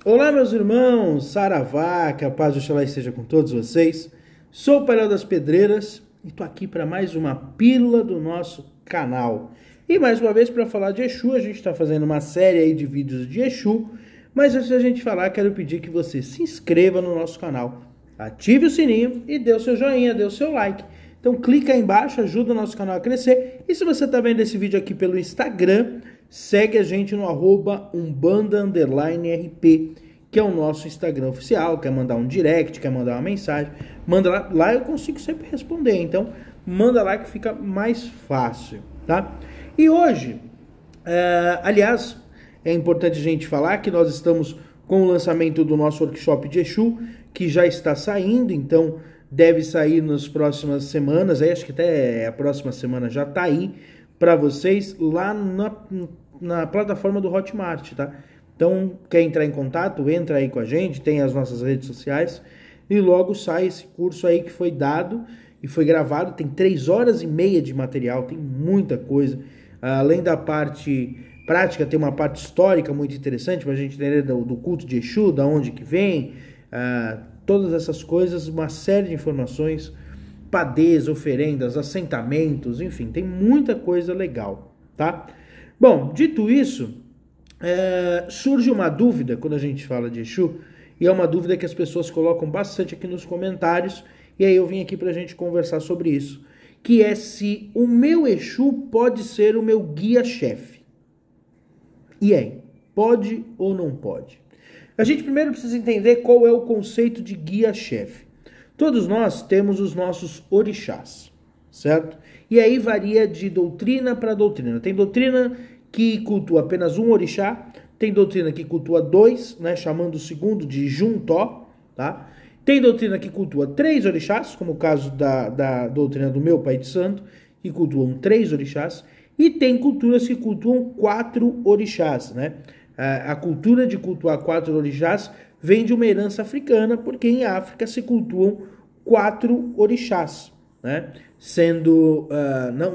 Olá, meus irmãos, saravá, que a paz do Oxalá esteja com todos vocês. Sou o Pai Léo das Pedreiras e estou aqui para mais uma pílula do nosso canal. E mais uma vez para falar de Exu. A gente está fazendo uma série aí de vídeos de Exu, mas antes da gente falar, quero pedir que você se inscreva no nosso canal, ative o sininho e dê o seu joinha, dê o seu like. Então clica aí embaixo, ajuda o nosso canal a crescer. E se você está vendo esse vídeo aqui pelo Instagram, segue a gente no @umbanda_rp, que é o nosso Instagram oficial. Quer mandar um direct, quer mandar uma mensagem, manda lá. Lá eu consigo sempre responder, então manda lá que fica mais fácil, tá? E hoje, aliás, é importante a gente falar que nós estamos com o lançamento do nosso workshop de Exu, que já está saindo, então deve sair nas próximas semanas, aí acho que até a próxima semana já está aí para vocês lá na plataforma do Hotmart, tá? Então, quer entrar em contato, entra aí com a gente, tem as nossas redes sociais e logo sai esse curso aí que foi dado e foi gravado, tem 3 horas e meia de material, tem muita coisa. Além da parte prática, tem uma parte histórica muito interessante para a gente entender do culto de Exu, da onde que vem, todas essas coisas, uma série de informações, padês, oferendas, assentamentos, enfim, tem muita coisa legal, tá? Bom, dito isso, surge uma dúvida quando a gente fala de Exu, e é uma dúvida que as pessoas colocam bastante aqui nos comentários, e aí eu vim aqui pra gente conversar sobre isso, que é se o meu Exu pode ser o meu guia-chefe. E aí, pode ou não pode? A gente primeiro precisa entender qual é o conceito de guia-chefe. Todos nós temos os nossos orixás, certo? E aí varia de doutrina para doutrina. Tem doutrina que cultua apenas um orixá, tem doutrina que cultua 2, né, chamando o segundo de Juntó, tá? Tem doutrina que cultua 3 orixás, como o caso da doutrina do meu pai de santo, que cultuam 3 orixás, e tem culturas que cultuam 4 orixás, né? A cultura de cultuar 4 orixás vem de uma herança africana, porque em África se cultuam 4 orixás, né? Sendo,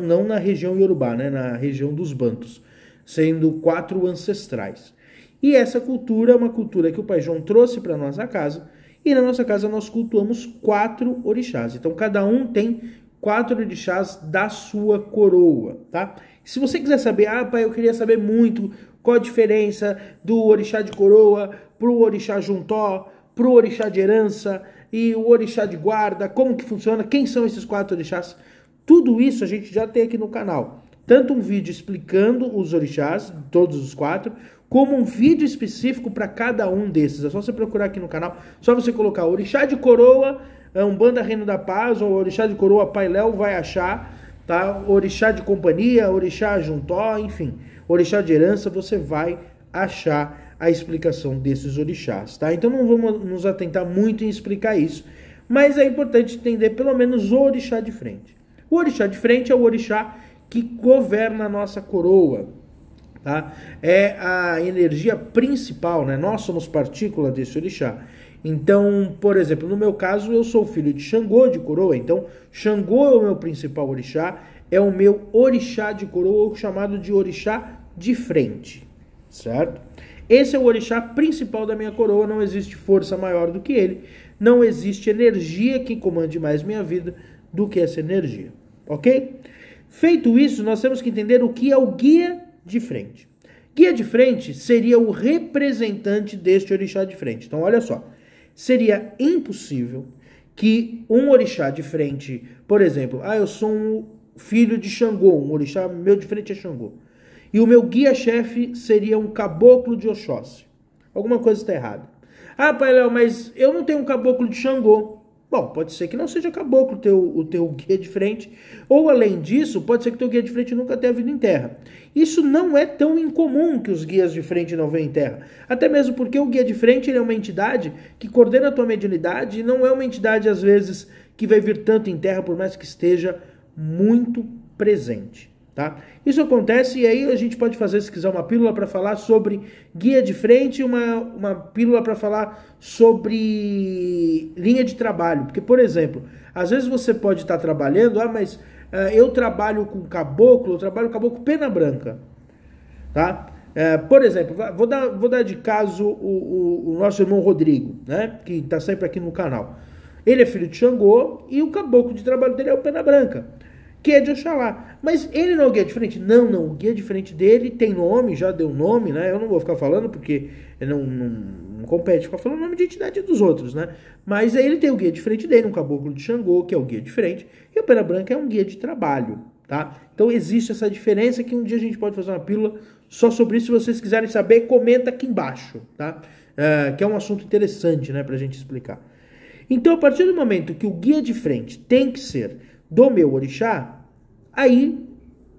não na região Yorubá, né? Na região dos Bantus, sendo 4 ancestrais. E essa cultura é uma cultura que o Pai João trouxe para a nossa casa, e na nossa casa nós cultuamos 4 orixás. Então cada um tem 4 orixás da sua coroa, tá? Se você quiser saber, pai, eu queria saber muito qual a diferença do orixá de coroa pro orixá Juntó, pro orixá de herança e o orixá de guarda, como que funciona, quem são esses 4 orixás, tudo isso a gente já tem aqui no canal. Tanto um vídeo explicando os orixás, todos os 4, como um vídeo específico para cada um desses. É só você procurar aqui no canal, só você colocar orixá de coroa, Umbanda Reino da Paz, ou orixá de coroa Pai Léo, vai achar, tá? Orixá de companhia, orixá Juntó, enfim, orixá de herança, você vai achar a explicação desses orixás, tá? Então não vamos nos atentar muito em explicar isso, mas é importante entender pelo menos o orixá de frente. O orixá de frente é o orixá que governa a nossa coroa, tá? É a energia principal, né? Nós somos partícula desse orixá. Então, por exemplo, no meu caso, eu sou filho de Xangô, de coroa, então Xangô é o meu principal orixá, é o meu orixá de coroa, chamado de orixá de frente, certo? Esse é o orixá principal da minha coroa, não existe força maior do que ele, não existe energia que comande mais minha vida do que essa energia, ok? Feito isso, nós temos que entender o que é o guia de frente. Guia de frente seria o representante deste orixá de frente. Então, olha só, seria impossível que um orixá de frente, por exemplo, eu sou um filho de Xangô, um orixá meu de frente é Xangô, e o meu guia-chefe seria um caboclo de Oxóssi. Alguma coisa está errada. Pai Léo, mas eu não tenho um caboclo de Xangô. Bom, pode ser que não seja caboclo o teu guia de frente, ou além disso, pode ser que o teu guia de frente nunca tenha vindo em terra. Isso não é tão incomum que os guias de frente não venham em terra, até mesmo porque o guia de frente ele é uma entidade que coordena a tua mediunidade e não é uma entidade, às vezes, que vai vir tanto em terra, por mais que esteja muito presente. Tá? Isso acontece e aí a gente pode fazer, se quiser, uma pílula para falar sobre guia de frente e uma pílula para falar sobre linha de trabalho. Porque, por exemplo, às vezes você pode estar trabalhando, eu trabalho com caboclo, eu trabalho com caboclo pena branca. Tá? Por exemplo, vou dar de caso o nosso irmão Rodrigo, né? Que está sempre aqui no canal. Ele é filho de Xangô e o caboclo de trabalho dele é o Pena Branca, que é de Oxalá. Mas ele não é o guia diferente? Não, o guia diferente dele tem nome, já deu nome, né? Eu não vou ficar falando porque não compete ficar falando o nome de entidade dos outros, né? Mas aí ele tem o guia diferente dele, um caboclo de Xangô, que é o guia diferente, e o Pena Branca é um guia de trabalho, tá? Então existe essa diferença que um dia a gente pode fazer uma pílula só sobre isso. Se vocês quiserem saber, comenta aqui embaixo, tá? Que é um assunto interessante, né, pra gente explicar. Então, a partir do momento que o guia de frente tem que ser do meu orixá, aí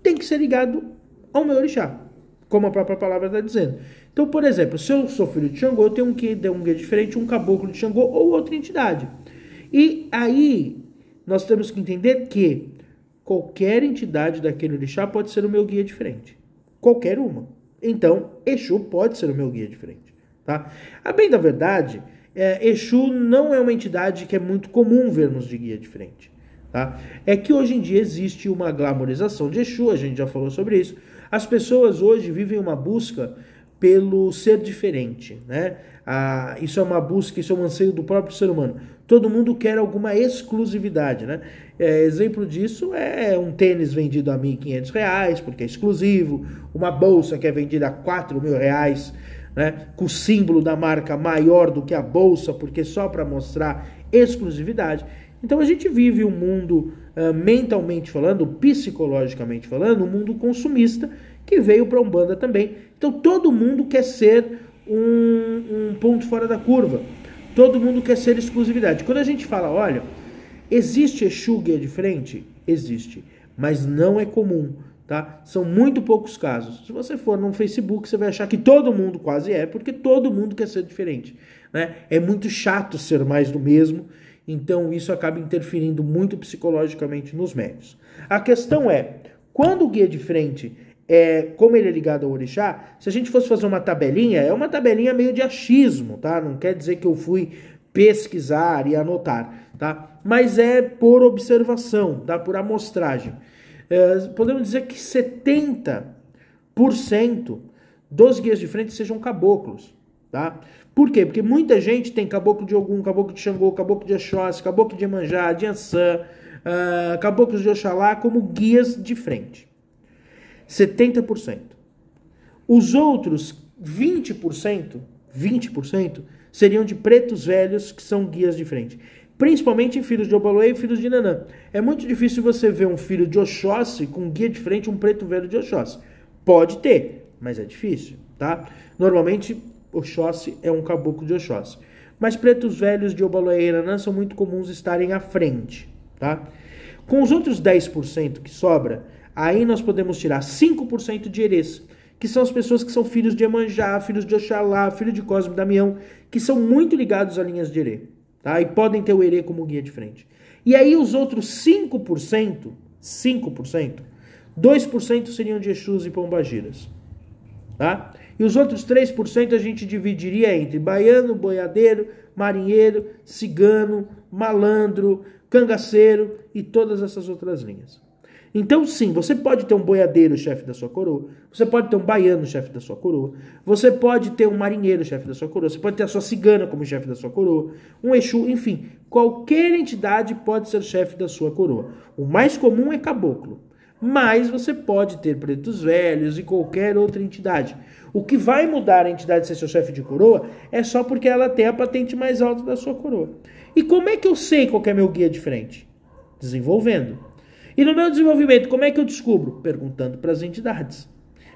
tem que ser ligado ao meu orixá, como a própria palavra está dizendo. Então, por exemplo, se eu sou filho de Xangô, eu tenho um guia diferente, um caboclo de Xangô ou outra entidade. E aí, nós temos que entender que qualquer entidade daquele orixá pode ser o meu guia diferente. Qualquer uma. Então, Exu pode ser o meu guia diferente. Tá? A bem da verdade, Exu não é uma entidade que é muito comum vermos de guia diferente. Tá? É que hoje em dia existe uma glamorização de Exu, a gente já falou sobre isso. As pessoas hoje vivem uma busca pelo ser diferente, né? Isso é uma busca, isso é um anseio do próprio ser humano. Todo mundo quer alguma exclusividade, né? Exemplo disso é um tênis vendido a R$1.500 porque é exclusivo, uma bolsa que é vendida a R$4.000, né? Com o símbolo da marca maior do que a bolsa, porque só para mostrar exclusividade. Então a gente vive um mundo, mentalmente falando, psicologicamente falando, um mundo consumista que veio para a Umbanda também. Então todo mundo quer ser um ponto fora da curva. Todo mundo quer ser exclusividade. Quando a gente fala, olha, existe Exu guia de frente? Existe, mas não é comum, tá? São muito poucos casos. Se você for no Facebook, você vai achar que todo mundo quase porque todo mundo quer ser diferente, né? É muito chato ser mais do mesmo. Então isso acaba interferindo muito psicologicamente nos médios. A questão é, quando o guia de frente como ele é ligado ao orixá, se a gente fosse fazer uma tabelinha, é uma tabelinha meio de achismo, tá? Não quer dizer que eu fui pesquisar e anotar, tá? Mas é por observação, tá? Por amostragem. Podemos dizer que 70% dos guias de frente sejam caboclos, tá? Por quê? Porque muita gente tem caboclo de Ogum, caboclo de Xangô, caboclo de Oxóssi, caboclo de Iemanjá, de Ançã, caboclos de Oxalá como guias de frente. 70%. Os outros 20% seriam de pretos velhos que são guias de frente. Principalmente em filhos de Obaloê e filhos de Nanã. É muito difícil você ver um filho de Oxóssi com guia de frente, um preto velho de Oxóssi. Pode ter, mas é difícil, tá? Normalmente, Oxóssi é um caboclo de Oxóssi. Mas pretos velhos de Obaloê e Nanã são muito comuns estarem à frente, tá? Com os outros 10% que sobra, aí nós podemos tirar 5% de herês, que são as pessoas que são filhos de Iemanjá, filhos de Oxalá, filhos de Cosme e Damião, que são muito ligados a linhas de herê, tá? E podem ter o herê como guia de frente. E aí os outros 5%, 2% seriam de Exus e Pombagiras, tá? E os outros 3% a gente dividiria entre baiano, boiadeiro, marinheiro, cigano, malandro, cangaceiro e todas essas outras linhas. Então sim, você pode ter um boiadeiro chefe da sua coroa, você pode ter um baiano chefe da sua coroa, você pode ter um marinheiro chefe da sua coroa, você pode ter a sua cigana como chefe da sua coroa, um Exu, enfim, qualquer entidade pode ser chefe da sua coroa. O mais comum é caboclo, mas você pode ter pretos velhos e qualquer outra entidade. O que vai mudar a entidade ser seu chefe de coroa é só porque ela tem a patente mais alta da sua coroa. E como é que eu sei qual que é meu guia de frente? Desenvolvendo. E no meu desenvolvimento, como é que eu descubro? Perguntando para as entidades.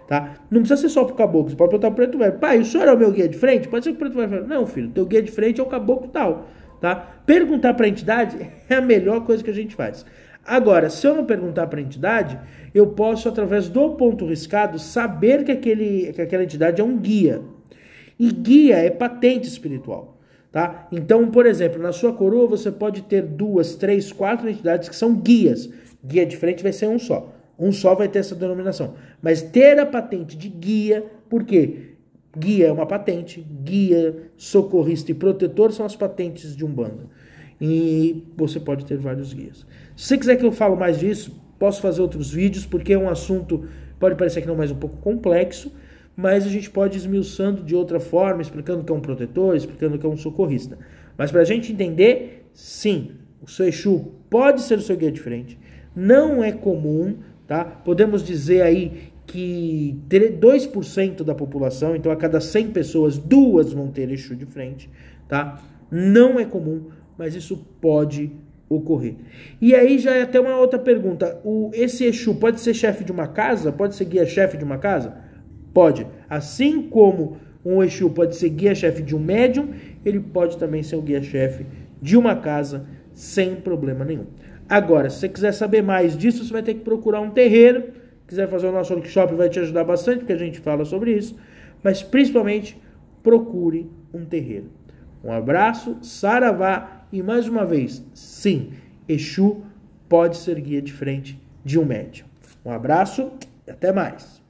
Tá? Não precisa ser só para o caboclo, você pode perguntar para o preto velho. Pai, o senhor é o meu guia de frente? Pode ser que o preto velho fale, não, filho, teu guia de frente é o caboclo tal. Tá? Perguntar para a entidade é a melhor coisa que a gente faz. Agora, se eu não perguntar para a entidade, eu posso, através do ponto riscado, saber que aquela entidade é um guia. E guia é patente espiritual. Tá? Então, por exemplo, na sua coroa você pode ter 2, 3, 4 entidades que são guias. Guia de frente vai ser um só. Um só vai ter essa denominação. Mas ter a patente de guia, por quê? Guia é uma patente, guia, socorrista e protetor são as patentes de Umbanda. E você pode ter vários guias. Se você quiser que eu fale mais disso, posso fazer outros vídeos, porque é um assunto, pode parecer que não, mas um pouco complexo, mas a gente pode ir esmiuçando de outra forma, explicando que é um protetor, explicando que é um socorrista. Mas para a gente entender, sim, o seu Exu pode ser o seu guia de frente, não é comum, tá? Podemos dizer aí que 2% da população, então a cada 100 pessoas, 2 vão ter Exu de frente, tá? Não é comum, mas isso pode ocorrer. E aí já é até uma outra pergunta, esse Exu pode ser chefe de uma casa? Pode ser guia-chefe de uma casa? Pode. Assim como um Exu pode ser guia-chefe de um médium, ele pode também ser o guia-chefe de uma casa, sem problema nenhum. Agora, se você quiser saber mais disso, você vai ter que procurar um terreiro. Se quiser fazer o nosso workshop, vai te ajudar bastante, porque a gente fala sobre isso. Mas, principalmente, procure um terreiro. Um abraço, saravá, e mais uma vez, sim, Exu pode ser guia de frente de um médium. Um abraço e até mais.